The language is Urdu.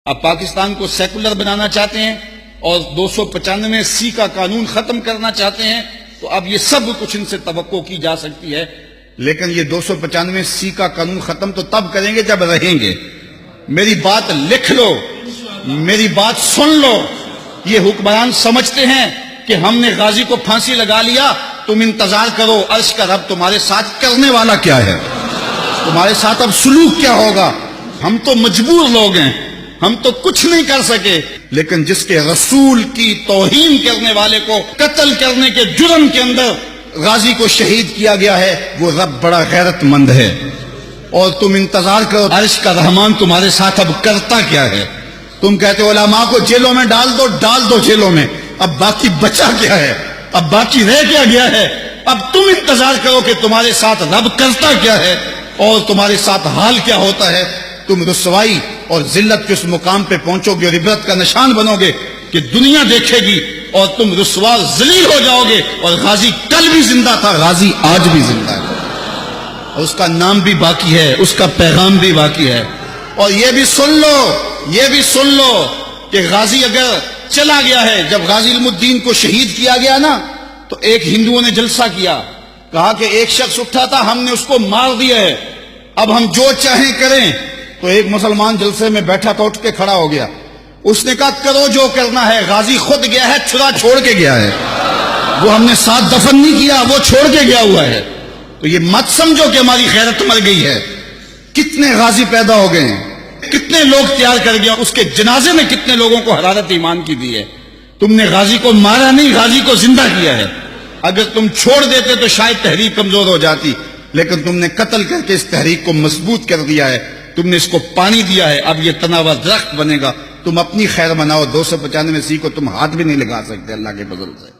اب پاکستان کو سیکولر بنانا چاہتے ہیں اور 295 کا قانون ختم کرنا چاہتے ہیں، تو اب یہ سب کچھ ان سے توقع کی جا سکتی ہے، لیکن یہ 295 کا قانون ختم تو تب کریں گے جب رہیں گے۔ میری بات لکھ لو، میری بات سن لو۔ یہ حکمران سمجھتے ہیں کہ ہم نے غازی کو پھانسی لگا لیا، تم انتظار کرو عرش کا رب تمہارے ساتھ کرنے والا کیا ہے، تمہارے ساتھ اب سلوک کیا ہوگا۔ ہم تو مجبور لوگ ہیں، ہم تو کچھ نہیں کر سکے، لیکن جس کے رسول کی توہین کرنے والے کو قتل کرنے کے جرم کے اندر غازی کو شہید کیا گیا ہے، وہ رب بڑا غیرت مند ہے۔ اور تم انتظار کرو عرش کا رحمان تمہارے ساتھ اب کرتا کیا ہے۔ تم کہتے ہو علماء کو جیلوں میں ڈال دو جیلوں میں، اب باقی بچا کیا ہے، اب باقی رہ کیا گیا ہے۔ اب تم انتظار کرو کہ تمہارے ساتھ رب کرتا کیا ہے اور تمہارے ساتھ حال کیا ہوتا ہے۔ تم رسوائی اور ذلت کے اس مقام پہ پہنچو گے اور عبرت کا نشان بنو گے کہ دنیا دیکھے گی، اور تم رسوا ذلیل ہو جاؤ گے۔ اور غازی کل بھی زندہ تھا، غازی آج بھی زندہ ہے، اور اس کا نام بھی باقی ہے، اس کا پیغام بھی باقی ہے۔ اور یہ بھی سن لو کہ غازی اگر چلا گیا ہے، جب غازی علم الدین کو شہید کیا گیا نا، تو ایک ہندوؤں نے جلسہ کیا، کہا کہ ایک شخص اٹھا تھا، ہم نے اس کو مار دیا ہے، اب ہم جو چاہیں کریں۔ تو ایک مسلمان جلسے میں بیٹھا تھا، اٹھ کے کھڑا ہو گیا، اس نے کہا کرو جو کرنا ہے، غازی خود گیا ہے، چھرا چھوڑ کے گیا ہے، وہ ہم نے ساتھ دفن نہیں کیا، وہ چھوڑ کے گیا ہوا ہے۔ تو یہ مت سمجھو کہ ہماری خیرت مر گئی ہے۔ کتنے غازی پیدا ہو گئے ہیں، کتنے لوگ تیار کر گیا، اس کے جنازے میں کتنے لوگوں کو حرارت ایمان کی دی ہے۔ تم نے غازی کو مارا نہیں، غازی کو زندہ کیا ہے۔ اگر تم چھوڑ دیتے تو شاید تحریک کمزور ہو جاتی، لیکن تم نے قتل کر کے اس تحریک کو مضبوط کر دیا ہے، تم نے اس کو پانی دیا ہے، اب یہ تناور درخت بنے گا۔ تم اپنی خیر مناؤ، 295 کو تم ہاتھ بھی نہیں لگا سکتے اللہ کے فضل سے۔